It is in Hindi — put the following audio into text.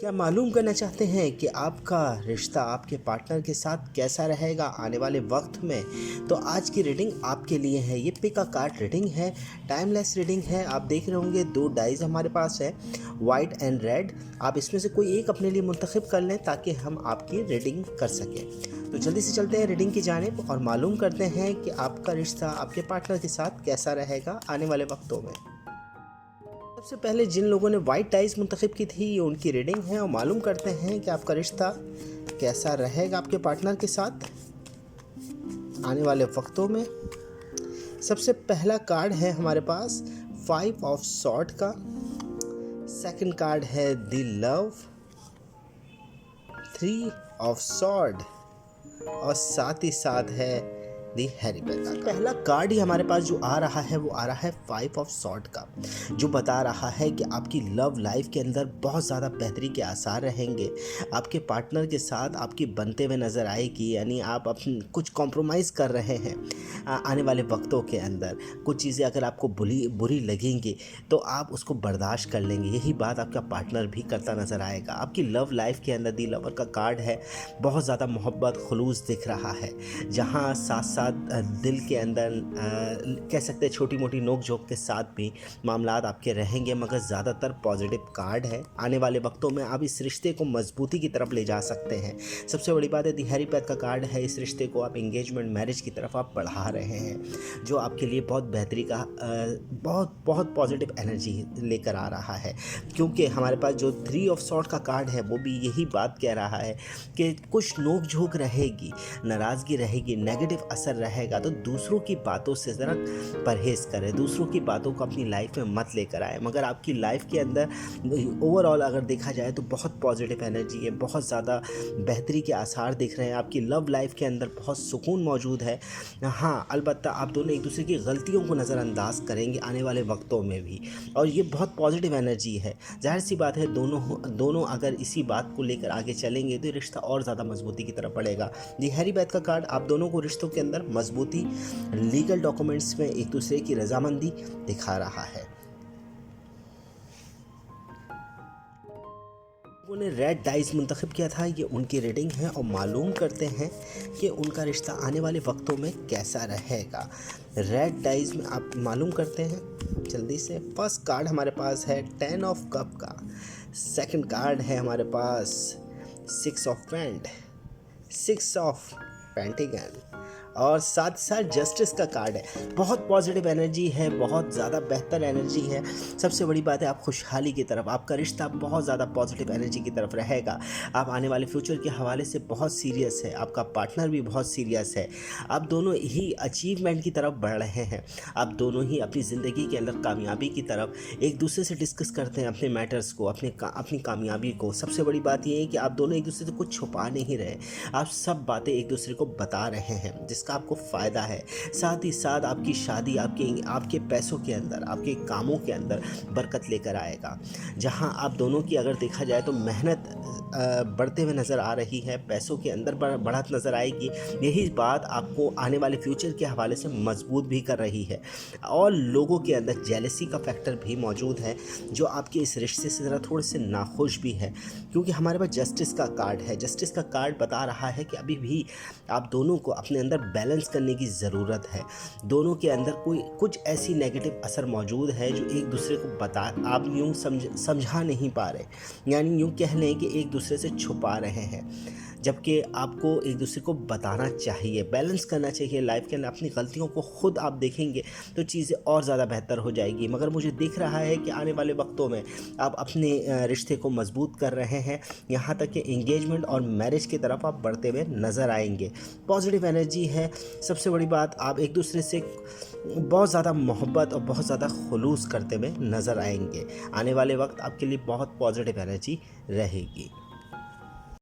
क्या मालूम करना चाहते हैं कि आपका रिश्ता आपके पार्टनर के साथ कैसा रहेगा आने वाले वक्त में? तो आज की रीडिंग आपके लिए है। ये पिक अ कार्ड रीडिंग है, टाइमलेस रीडिंग है। आप देख रहे होंगे 2 डाइज हमारे पास है, वाइट एंड रेड। आप इसमें से कोई एक अपने लिए मुंतखब कर लें ताकि हम आपकी रीडिंग कर सकें। तो जल्दी से चलते हैं रीडिंग की जानिब और मालूम करते हैं कि आपका रिश्ता आपके पार्टनर के साथ कैसा रहेगा आने वाले वक्तों में। सबसे पहले जिन लोगों ने वाइट डाइस मुंतखब की थी ये उनकी रीडिंग है और मालूम करते हैं कि आपका रिश्ता कैसा रहेगा आपके पार्टनर के साथ आने वाले वक्तों में। सबसे पहला कार्ड है हमारे पास 5 ऑफ सॉर्ड का, सेकंड कार्ड है द लव, 3 ऑफ सॉर्ड और साथ ही साथ है दी हैरी का। पहला कार्ड ही हमारे पास जो आ रहा है वो आ रहा है 5 ऑफ सॉर्ड का, जो बता रहा है कि आपकी लव लाइफ के अंदर बहुत ज़्यादा बेहतरी के आसार रहेंगे। आपके पार्टनर के साथ आपकी बनते हुए नज़र आएगी, यानी आप अपनी कुछ कॉम्प्रोमाइज़ कर रहे हैं आने वाले वक्तों के अंदर। कुछ चीज़ें अगर आपको बुरी लगेंगी तो आप उसको बर्दाश्त कर लेंगे। यही बात आपका पार्टनर भी करता नज़र आएगा। आपकी लव लाइफ के अंदर दी लवर का कार्ड है, बहुत ज़्यादा मोहब्बत खुलूस दिख रहा है, जहाँ साथ साथ दिल के अंदर कह सकते हैं छोटी मोटी नोक झोंक के साथ भी मामलात आपके रहेंगे, मगर ज़्यादातर पॉजिटिव कार्ड है। आने वाले वक्तों में आप इस रिश्ते को मजबूती की तरफ ले जा सकते हैं। सबसे बड़ी बात है दी हैरी पैथ का कार्ड है, इस रिश्ते को आप एंगेजमेंट मैरिज की तरफ आप बढ़ा रहे हैं, जो आपके लिए बहुत बेहतरी का बहुत पॉजिटिव एनर्जी लेकर आ रहा है। क्योंकि हमारे पास जो 3 ऑफ सॉर्ड का कार्ड है वो भी यही बात कह रहा है कि कुछ नोक झोंक रहेगी, नाराज़गी रहेगी, नेगेटिव असर रहेगा, तो दूसरों की बातों से ज़रा परहेज़ करें, दूसरों की बातों को अपनी लाइफ में मत लेकर आए। मगर आपकी लाइफ के अंदर ओवरऑल अगर देखा जाए तो बहुत पॉजिटिव एनर्जी है, बहुत ज़्यादा बेहतरी के आसार दिख रहे हैं। आपकी लव लाइफ के अंदर बहुत सुकून मौजूद है। हाँ, अलबत्ता आप दोनों एक दूसरे की गलतियों को नज़रअंदाज करेंगे आने वाले वक्तों में भी, और ये बहुत पॉजिटिव एनर्जी है। जाहिर सी बात है दोनों अगर इसी बात को लेकर आगे चलेंगे तो रिश्ता और ज़्यादा मजबूती की तरफ बढ़ेगा। दी हैरी पैथ का कार्ड आप दोनों को रिश्तों के अंदर मजबूती, लीगल डॉक्यूमेंट्स में एक दूसरे की रजामंदी दिखा रहा है। लोगों ने रेड डाइस मुंतखब किया था, ये उनकी रीडिंग है और मालूम करते हैं कि उनका रिश्ता आने वाले वक्तों में कैसा रहेगा। रेड डाइस में आप मालूम करते हैं जल्दी से। फर्स्ट कार्ड हमारे पास है 10 ऑफ कप का, सेकंड कार्ड है हमारे पास 6 ऑफ पेंट, 6 ऑफ पेंटिकल और साथ साथ जस्टिस का कार्ड है। बहुत पॉजिटिव एनर्जी है, बहुत ज़्यादा बेहतर एनर्जी है। सबसे बड़ी बात है आप खुशहाली की तरफ, आपका रिश्ता बहुत ज़्यादा पॉजिटिव एनर्जी की तरफ रहेगा। आप आने वाले फ्यूचर के हवाले से बहुत सीरियस है, आपका पार्टनर भी बहुत सीरियस है। आप दोनों ही अचीवमेंट की तरफ बढ़ रहे हैं, आप दोनों ही अपनी ज़िंदगी के अंदर कामयाबी की तरफ एक दूसरे से डिस्कस करते हैं अपने मैटर्स को, अपनी कामयाबी को। सबसे बड़ी बात यह है कि आप दोनों एक दूसरे से कुछ छुपा नहीं रहे, आप सब बातें एक दूसरे को बता रहे हैं जिसका आपको फ़ायदा है। साथ ही साथ आपकी शादी आपके पैसों के अंदर, आपके कामों के अंदर बरकत लेकर आएगा। जहां आप दोनों की अगर देखा जाए तो मेहनत बढ़ते हुए नज़र आ रही है, पैसों के अंदर बढ़त नज़र आएगी। यही बात आपको आने वाले फ्यूचर के हवाले से मजबूत भी कर रही है। और लोगों के अंदर जेलसी का फैक्टर भी मौजूद है, जो आपके इस रिश्ते से ज़रा थोड़े से नाखुश भी है, क्योंकि हमारे पास जस्टिस का कार्ड है। जस्टिस का कार्ड बता रहा है कि अभी भी आप दोनों को अपने अंदर बैलेंस करने की ज़रूरत है। दोनों के अंदर कुछ ऐसी नेगेटिव असर मौजूद है जो एक दूसरे को आप यूँ समझा नहीं पा रहे, यानी यूँ कह लें कि एक दूसरे से छुपा रहे हैं, जबकि आपको एक दूसरे को बताना चाहिए, बैलेंस करना चाहिए लाइफ के अंदर। अपनी गलतियों को खुद आप देखेंगे तो चीज़ें और ज़्यादा बेहतर हो जाएगी। मगर मुझे दिख रहा है कि आने वाले वक्तों में आप अपने रिश्ते को मजबूत कर रहे हैं, यहाँ तक कि एंगेजमेंट और मैरिज की तरफ आप बढ़ते हुए नज़र आएंगे। पॉजिटिव एनर्जी है। सबसे बड़ी बात, आप एक दूसरे से बहुत ज़्यादा मोहब्बत और बहुत ज़्यादा खुलूस करते हुए नज़र आएंगे। आने वाले वक्त आपके लिए बहुत पॉजिटिव एनर्जी रहेगी।